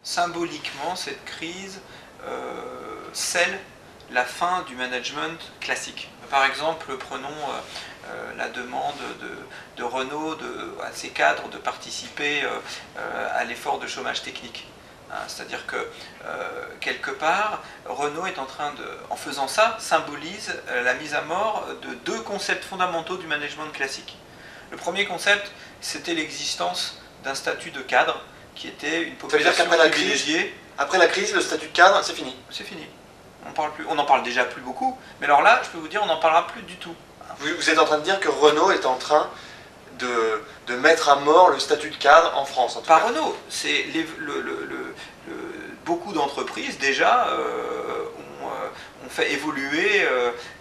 Symboliquement, cette crise scelle la fin du management classique. Par exemple, prenons la demande de Renault à ses cadres de participer à l'effort de chômage technique. C'est-à-dire que, quelque part, Renault est en train de, en faisant ça, symbolise la mise à mort de deux concepts fondamentaux du management classique. Le premier concept, c'était l'existence d'un statut de cadre qui était une population privilégiée. Après la crise, le statut de cadre, c'est fini. C'est fini. On n'en parle déjà plus beaucoup, mais alors là, je peux vous dire, on n'en parlera plus du tout. Vous êtes en train de dire que Renault est en train de mettre à mort le statut de cadre en France, en tout cas. Pas Renault, c'est beaucoup d'entreprises déjà ont fait évoluer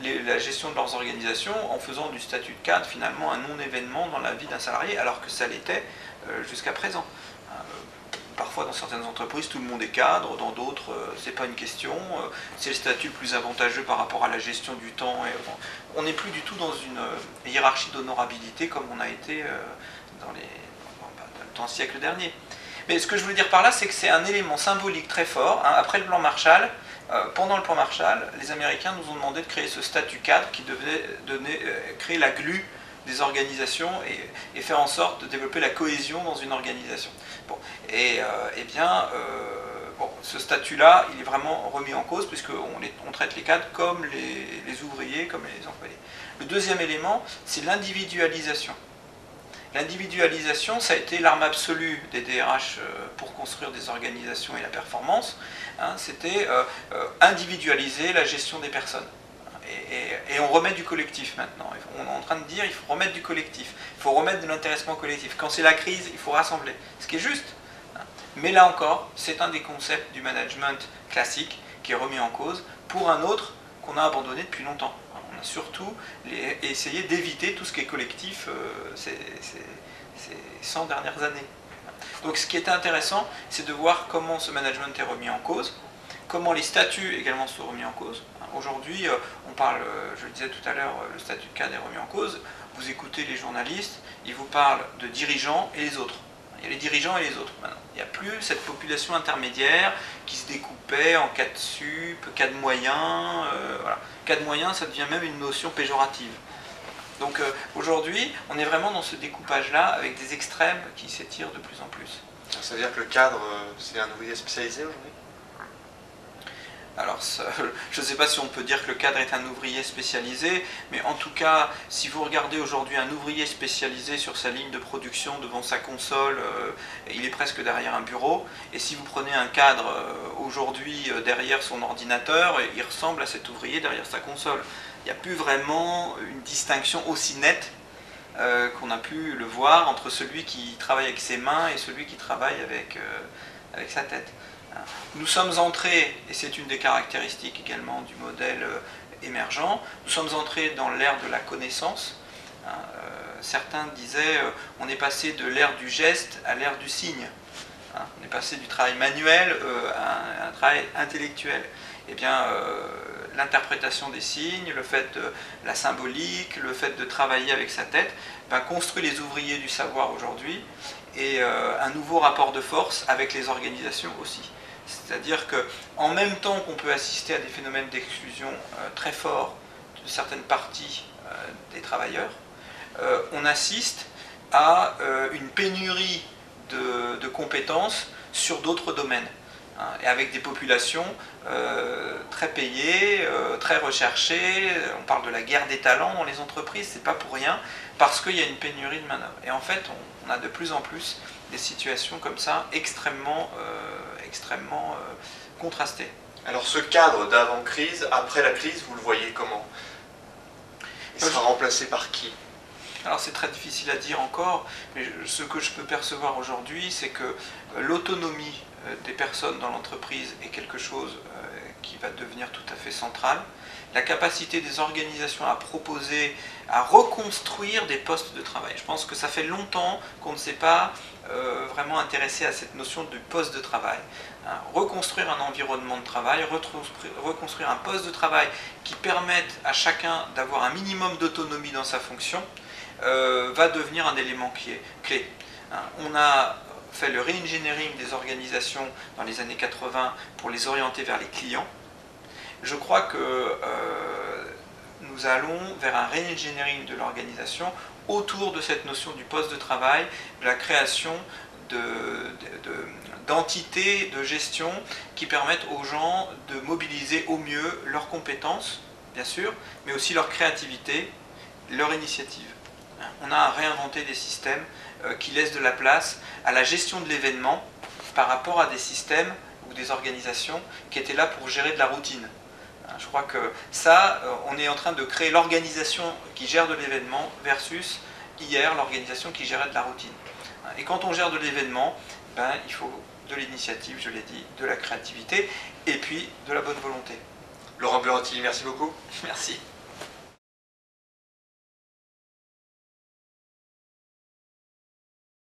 la gestion de leurs organisations en faisant du statut de cadre finalement un non-événement dans la vie d'un salarié, alors que ça l'était jusqu'à présent. Parfois, dans certaines entreprises, tout le monde est cadre, dans d'autres, c'est pas une question. C'est le statut le plus avantageux par rapport à la gestion du temps. On n'est plus du tout dans une hiérarchie d'honorabilité comme on a été dans le siècle dernier. Mais ce que je voulais dire par là, c'est que c'est un élément symbolique très fort. Après le plan Marshall, pendant le plan Marshall, les Américains nous ont demandé de créer ce statut cadre qui devait créer la glu des organisations et faire en sorte de développer la cohésion dans une organisation. Bon, ce statut-là, il est vraiment remis en cause puisqu'on traite les cadres comme les ouvriers, comme les employés. Le deuxième élément, c'est l'individualisation. L'individualisation, ça a été l'arme absolue des DRH pour construire des organisations et la performance. C'était individualiser la gestion des personnes. Et on remet du collectif maintenant. On est en train de dire qu'il faut remettre du collectif. Il faut remettre de l'intéressement collectif. Quand c'est la crise, il faut rassembler. Ce qui est juste. Mais là encore, c'est un des concepts du management classique qui est remis en cause pour un autre qu'on a abandonné depuis longtemps. On a surtout essayé d'éviter tout ce qui est collectif ces 100 dernières années. Donc ce qui est intéressant, c'est de voir comment ce management est remis en cause, comment les statuts également sont remis en cause. Aujourd'hui, on parle, je le disais tout à l'heure, le statut de cadre est remis en cause. Vous écoutez les journalistes, ils vous parlent de dirigeants et les autres. Il y a les dirigeants et les autres maintenant. Il n'y a plus cette population intermédiaire qui se découpait en cadre sup, cadre moyen. Voilà. Cadre moyen, ça devient même une notion péjorative. Donc aujourd'hui, on est vraiment dans ce découpage-là avec des extrêmes qui s'étirent de plus en plus. Ça veut dire que le cadre, c'est un ouvrier spécialisé aujourd'hui ? Alors, je ne sais pas si on peut dire que le cadre est un ouvrier spécialisé, mais en tout cas, si vous regardez aujourd'hui un ouvrier spécialisé sur sa ligne de production devant sa console, il est presque derrière un bureau, et si vous prenez un cadre aujourd'hui derrière son ordinateur, il ressemble à cet ouvrier derrière sa console. Il n'y a plus vraiment une distinction aussi nette qu'on a pu le voir entre celui qui travaille avec ses mains et celui qui travaille avec sa tête. Nous sommes entrés, et c'est une des caractéristiques également du modèle émergent, nous sommes entrés dans l'ère de la connaissance. Certains disaient on est passé de l'ère du geste à l'ère du signe. On est passé du travail manuel à un travail intellectuel. Eh bien, l'interprétation des signes, le fait de la symbolique, le fait de travailler avec sa tête, construit les ouvriers du savoir aujourd'hui et un nouveau rapport de force avec les organisations aussi. C'est-à-dire qu'en même temps qu'on peut assister à des phénomènes d'exclusion très forts de certaines parties des travailleurs, on assiste à une pénurie de compétences sur d'autres domaines. Et avec des populations très payées, très recherchées. On parle de la guerre des talents dans les entreprises, c'est pas pour rien, parce qu'il y a une pénurie de main-d'œuvre. Et en fait, on a de plus en plus des situations comme ça extrêmement contrastées. Alors ce cadre d'avant-crise, après la crise, vous le voyez comment? Il sera remplacé par qui? Alors c'est très difficile à dire encore, mais ce que je peux percevoir aujourd'hui, c'est que l'autonomie des personnes dans l'entreprise est quelque chose qui va devenir tout à fait central. La capacité des organisations à proposer, à reconstruire des postes de travail. Je pense que ça fait longtemps qu'on ne s'est pas vraiment intéressé à cette notion de poste de travail. Reconstruire un environnement de travail, reconstruire un poste de travail qui permette à chacun d'avoir un minimum d'autonomie dans sa fonction, va devenir un élément clé. On a fait le re-engineering des organisations dans les années 80 pour les orienter vers les clients. Je crois que nous allons vers un re-engineering de l'organisation autour de cette notion du poste de travail, de la création d'entités de gestion qui permettent aux gens de mobiliser au mieux leurs compétences, bien sûr, mais aussi leur créativité, leur initiative. On a réinventé des systèmes qui laissent de la place à la gestion de l'événement par rapport à des systèmes ou des organisations qui étaient là pour gérer de la routine. Je crois que ça, on est en train de créer l'organisation qui gère de l'événement versus hier l'organisation qui gérait de la routine. Et quand on gère de l'événement, il faut de l'initiative, je l'ai dit, de la créativité et puis de la bonne volonté. Laurent Buranti, merci beaucoup. Merci.